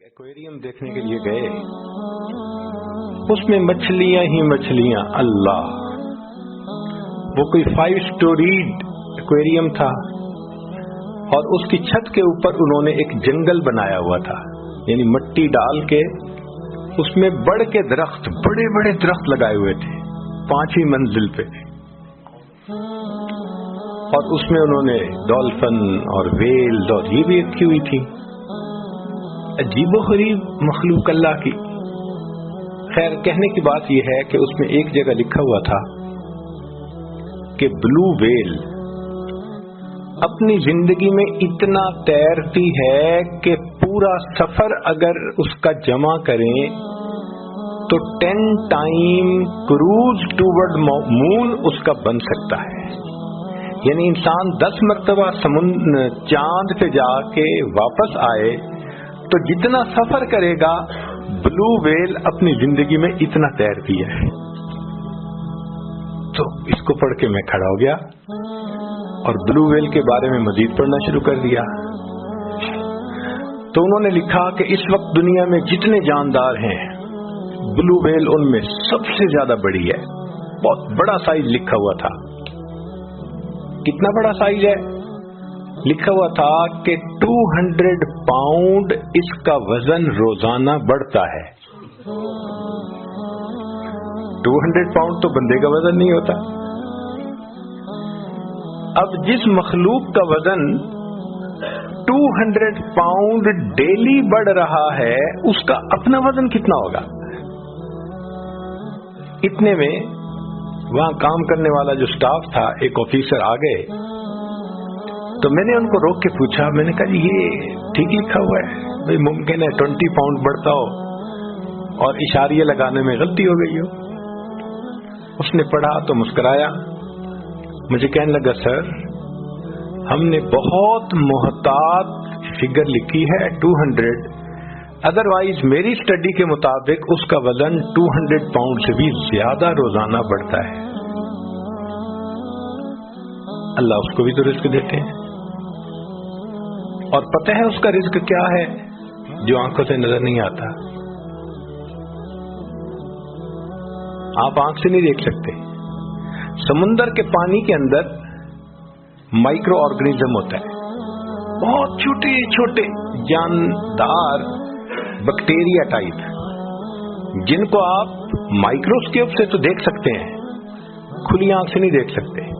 Aquarium देखने के लिए गए, उसमें मछलियां ही मछलियां। अल्लाह, वो कोई 5 स्टोरीड एक्वेरियम था और उसकी छत के ऊपर उन्होंने एक जंगल बनाया हुआ था, यानी मिट्टी डाल के उसमें बड़ के दरख्त, बड़े बड़े दरख्त लगाए हुए थे 5वीं मंजिल पे, और उसमें उन्होंने डॉल्फिन और वेल्स और ये भी रखी हुई थी। अजीबोगरीब मखलूक अल्लाह की। खैर, कहने की बात यह है कि उसमें एक जगह लिखा हुआ था कि ब्लू वेल अपनी जिंदगी में इतना तैरती है कि पूरा सफर अगर उसका जमा करें तो 10 टाइम क्रूज टूवर्ड मून उसका बन सकता है। यानी इंसान 10 मरतबा चांद पे जाके वापस आए तो जितना सफर करेगा, ब्लू वेल अपनी जिंदगी में इतना तैरती है। तो इसको पढ़ के मैं खड़ा हो गया और ब्लू वेल के बारे में मजीद पढ़ना शुरू कर दिया। तो उन्होंने लिखा कि इस वक्त दुनिया में जितने जानदार हैं, ब्लू वेल उनमें सबसे ज्यादा बड़ी है। बहुत बड़ा साइज लिखा हुआ था। कितना बड़ा साइज है? लिखा हुआ था कि 200 पाउंड इसका वजन रोजाना बढ़ता है। 200 पाउंड तो बंदे का वजन नहीं होता। अब जिस मखलूक का वजन 200 पाउंड डेली बढ़ रहा है, उसका अपना वजन कितना होगा? इतने में वहां काम करने वाला जो स्टाफ था, एक ऑफिसर आ गए। तो मैंने उनको रोक के पूछा, मैंने कहा ये ठीक लिखा हुआ है भाई, मुमकिन है 20 पाउंड बढ़ता हो और इशारिया लगाने में गलती हो गई हो। उसने पढ़ा तो मुस्कुराया, मुझे कहने लगा सर, हमने बहुत मोहतात फिगर लिखी है 200, अदरवाइज मेरी स्टडी के मुताबिक उसका वजन 200 पाउंड से भी ज्यादा रोजाना बढ़ता है। अल्लाह उसको भी तो रिस्क देते हैं, और पता है उसका रिस्क क्या है जो आंखों से नजर नहीं आता। आप आंख से नहीं देख सकते। समुंदर के पानी के अंदर माइक्रो ऑर्गेनिज्म होता है, बहुत छोटे छोटे जानदार बैक्टीरिया टाइप, जिनको आप माइक्रोस्कोप से तो देख सकते हैं, खुली आंख से नहीं देख सकते।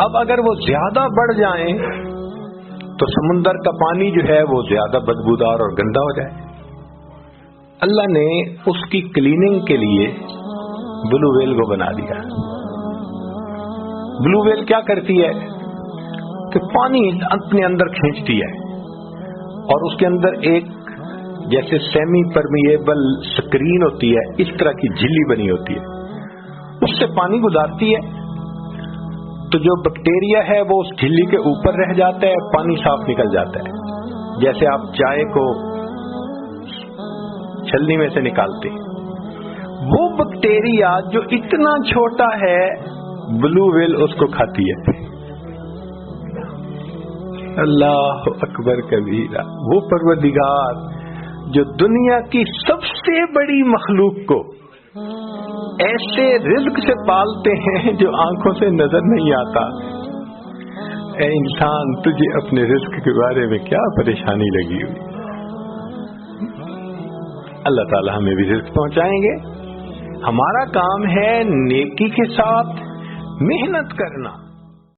अब अगर वो ज्यादा बढ़ जाएं तो समुंदर का पानी जो है वो ज्यादा बदबूदार और गंदा हो जाए। अल्लाह ने उसकी क्लीनिंग के लिए ब्लू वेल को बना दिया। ब्लू वेल क्या करती है कि पानी अपने अंदर खींचती है और उसके अंदर एक जैसे सेमी परमिएबल स्क्रीन होती है, इस तरह की झिल्ली बनी होती है, उससे पानी गुजारती है। तो जो बैक्टीरिया है वो उस झिल्ली के ऊपर रह जाता है, पानी साफ निकल जाता है, जैसे आप चाय को छलनी में से निकालते। वो बैक्टीरिया जो इतना छोटा है, ब्लू वेल उसको खाती है। अल्लाह अकबर कबीरा। वो परवरदिगार जो दुनिया की सबसे बड़ी मखलूक को ऐसे रिज्क से पालते हैं जो आंखों से नजर नहीं आता। ऐ इंसान, तुझे अपने रिज्क के बारे में क्या परेशानी लगी हुई? अल्लाह ताला हमें भी रिज्क पहुंचाएंगे। हमारा काम है नेकी के साथ मेहनत करना।